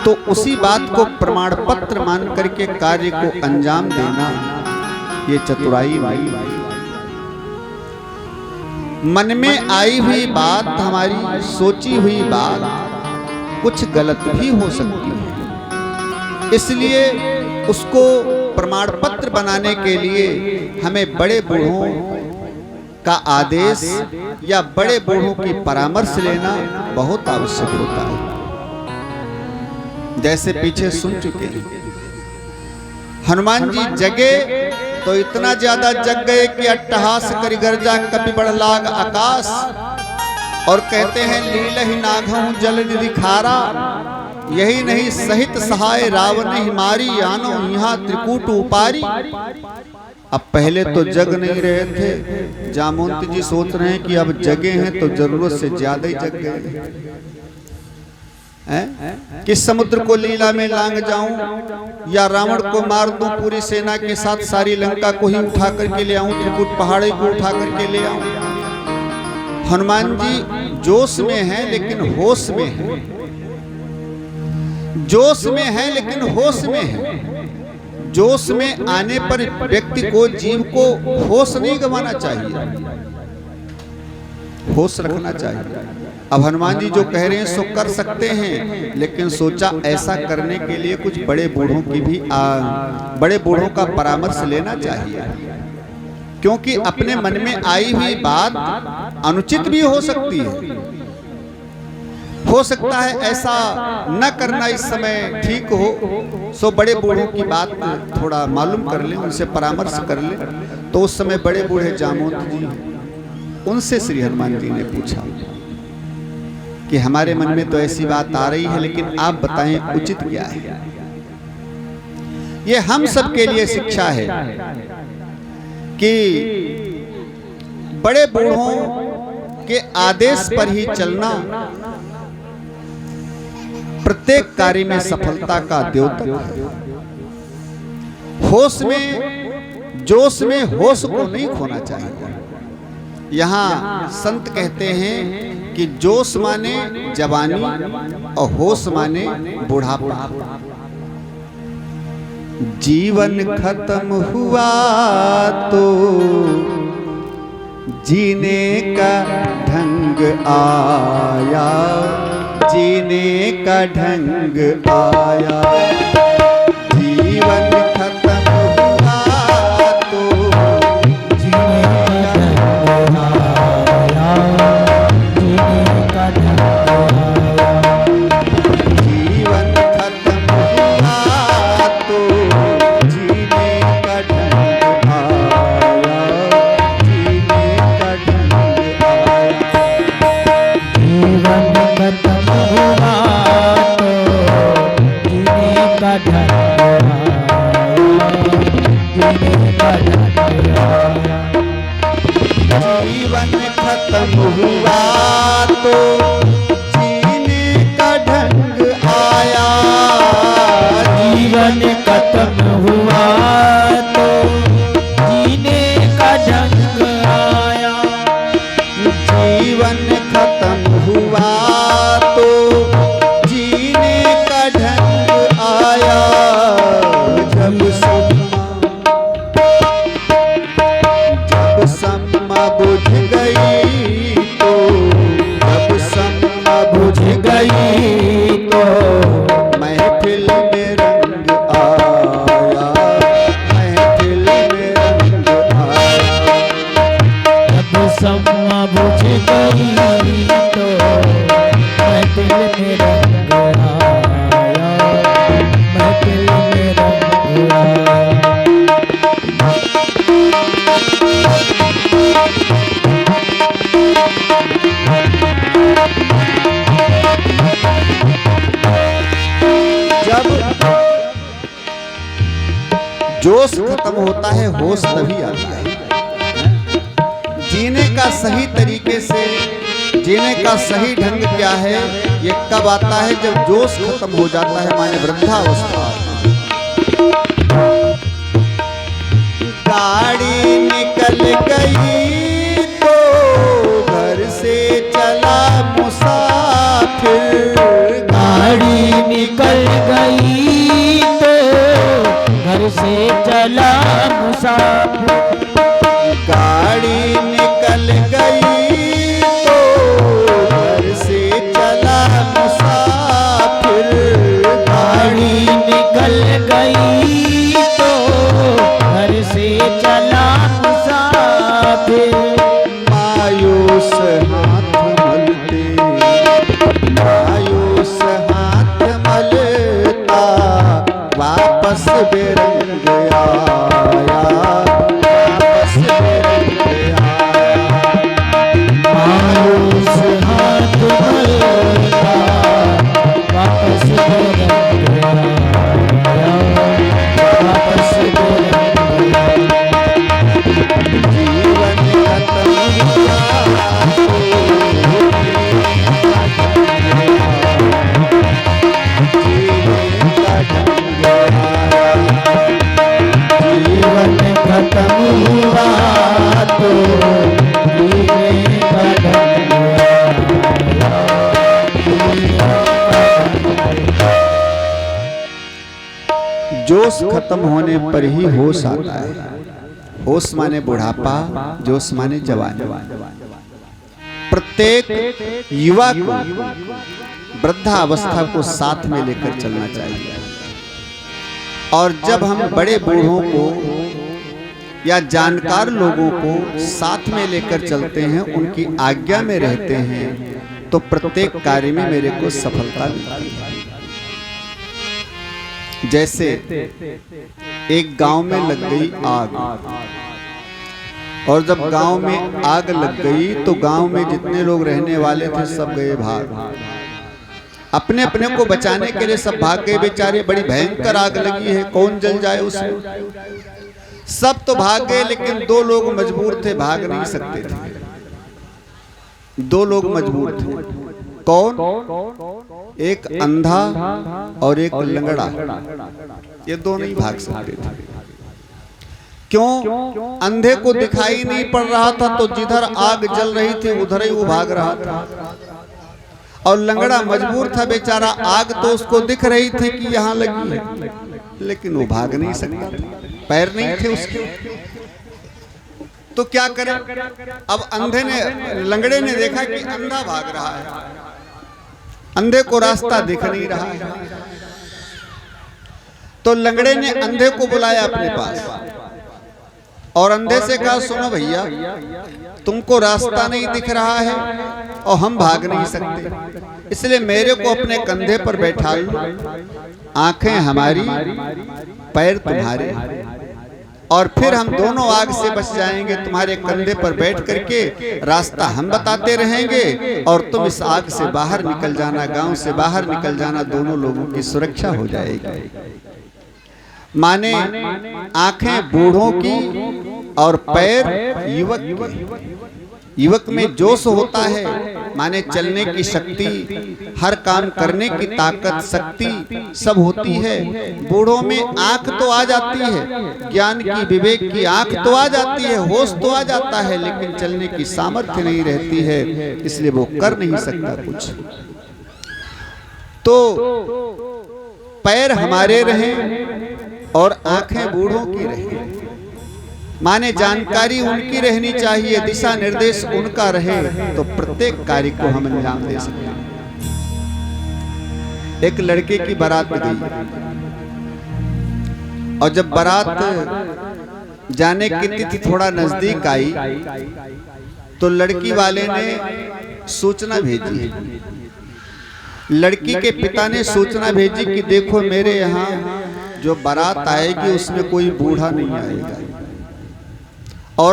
तो उसी बात को प्रमाण पत्र मान करके कार्य को अंजाम देना, ये चतुराई नहीं। मन में आई हुई बात, हमारी सोची हुई बात कुछ गलत भी हो सकती है, इसलिए उसको प्रमाण पत्र बनाने के लिए हमें बड़े बूढ़ों का आदेश या बड़े बूढ़ों की परामर्श लेना बहुत आवश्यक होता है। जैसे पीछे सुन चुके हैं, हनुमान जी जगे तो इतना ज्यादा जग गए कि अट्टहास करि गर्जा कपि बड़ लाग आकाश, और कहते हैं लीलहि नाघहु जल निधि खारा, यही नहीं सहित सहाय रावण ही मारी, आनो यहाँ त्रिकूट उपारी। अब पहले तो जग नहीं रहे थे, जामवंत जी सोच रहे हैं कि अब जगे हैं तो जरूरत से ज्यादा ही जग गए हैं कि समुद्र को लीला में लांग जाऊं या रावण को मार दूं, पूरी सेना के साथ सारी लंका को ही उठा करके ले आऊं, त्रिकूट पहाड़ी को उठा करके ले आऊं। हनुमान जी जोश में हैं लेकिन होश में हैं, जोश में है लेकिन होश में है। जोश में आने पर व्यक्ति को, जीव को होश नहीं गंवाना चाहिए, होश रखना चाहिए। अब हनुमान जी जो कह रहे हैं सो कर सकते हैं, लेकिन सोचा ऐसा करने के लिए कुछ बड़े बूढ़ों की भी बड़े बूढ़ों का परामर्श लेना चाहिए, क्योंकि अपने मन में आई हुई बात अनुचित भी हो सकती है। हो सकता है ऐसा न करना इस समय ठीक हो, सो बड़े बूढ़ों की बात थोड़ा मालूम कर लें, उनसे परामर्श कर लें। तो उस समय बड़े बूढ़े जामवंत जी, उनसे श्री हनुमान जी ने पूछा कि हमारे मन में तो ऐसी बात आ रही है, लेकिन आप बताएं उचित क्या है। ये हम सब के लिए शिक्षा है कि बड़े बूढ़ों के आदेश पर ही चलना प्रत्येक कार्य में सफलता का द्योतक है। होश में, जोश में होश को नहीं खोना चाहिए। यहाँ संत कहते हैं कि जोश माने जवानी और होश माने बुढ़ापा। जीवन खत्म हुआ तो जीने का ढंग आया, जीने का ढंग आया। जीवन खत्म हुआ तो जीने का ढंग आया, जीने का ढंग आया। जीवन खत्म हुआ तो जीने का ढंग आया, जीने का ढंग आया। जीवन खत्म हुआ तो जीने का ढंग आया, जीने का ढंग आया। जीवन खत्म हुआ तो जीने का ढंग आया, जीवन खत्म हुआ तो जीने का ढंग आया। जीवन खत्म हुआ तो जीने का ढंग आया। जब सम्मा बुझ गई तो, जब सम्मा बुझ गई तो महफिल में रंग आया, महफिल में रंग आया। जब सम्मा बुझ गई तो महफिल में रंग आया, महफिल में रंग आया। जब जोश खत्म होता है, होश तभी आता है। जीने का सही तरीके से, जीने का सही ढंग क्या है, ये कब आता है? जब जोश खत्म हो जाता है, माने वृद्धावस्था। गाड़ी निकल गई तो घर से चला मुसाफिर, गाड़ी निकल मुसाफिर। गाड़ी निकल गई तो घर से चला मुसाफिर। गाड़ी निकल गई तो घर से चला मुसाफिर। मायूस हाथ मलते, मायूस हाथ मलता वापस बेरंग आया, वापस बेरंग आया। मायूस हाथ मलता वापस बेरंग आया, वापस बेरंग आया। जीवन खत्म हुआ जीवन खत्म हुआ तो जीने का ढंग आया। जोश खत्म होने पर ही होश आता है। होश माने बुढ़ापा, जोश माने जवानी। प्रत्येक युवा को वृद्धावस्था को साथ में लेकर चलना चाहिए। और जब हम बड़े बूढ़ों को या जानकार लोगों को साथ में लेकर चलते हैं, उनकी आज्ञा में रहते हैं, तो प्रत्येक कार्य में मेरे को सफलता मिलती है। जैसे एक गांव में लग गई आग, और जब गांव में आग लग गई तो गांव में जितने लोग रहने वाले थे सब गए भाग। अपने अपने को बचाने के लिए सब भाग गए बेचारे। बड़ी भयंकर आग लगी है, कौन जल जाए उसमें। सब तो भाग गए, लेकिन दो लोग मजबूर थे, भाग नहीं सकते थे। दो लोग मजबूर थे। कौन? एक अंधा और एक लंगड़ा। ये दो नहीं भाग सकते थे। क्यों? अंधे को दिखाई नहीं पड़ रहा था, तो जिधर आग जल रही थी उधर ही वो भाग रहा था। और लंगड़ा मजबूर था बेचारा, आग तो उसको दिख रही थी कि यहाँ लगी है, लेकिन वो भाग नहीं सकता था, पैर नहीं थे उसके। तो क्या करें? अब अंधे ने, लंगड़े ने देखा कि अंधा भाग रहा है, अंधे को रास्ता दिख नहीं रहा है। तो लंगड़े ने अंधे को बुलाया अपने पास और अंधे से कहा, सुनो भैया, तुमको रास्ता नहीं दिख रहा है और हम भाग नहीं सकते, इसलिए मेरे को अपने कंधे पर बैठा लो, आंखें हमारी, पैर तुम्हारे, और फिर हम दोनों आग से बच जाएंगे। तुम्हारे कंधे पर बैठ करके रास्ता हम बताते रहेंगे और तुम इस आग से बाहर निकल जाना, गांव से बाहर निकल जाना, दोनों लोगों की सुरक्षा हो जाएगी। माने आंखें बूढ़ों की और पैर युवक की। युवक में जोश होता है, माने चलने की शक्ति, हर काम करने की ताकत, शक्ति सब होती है। बूढ़ों में आंख तो आ जाती है, ज्ञान की, विवेक की आंख तो आ जाती है, होश तो आ जाता है, लेकिन चलने की सामर्थ्य नहीं रहती है, इसलिए वो कर नहीं सकता कुछ। तो पैर हमारे रहें और आंखें बूढ़ों की रहें, माने जानकारी उनकी रहनी चाहिए, दिशा निर्देश उनका रहे, तो प्रत्येक कार्य को हम अंजाम दे सकते हैं। एक लड़के की बारात गई और जब बारात जाने की तिथि थोड़ा नजदीक आई तो लड़की वाले ने सूचना भेजी। लड़की के पिता ने सूचना भेजी कि देखो मेरे यहाँ जो बारात आएगी उसमें कोई बूढ़ा नहीं आएगा, और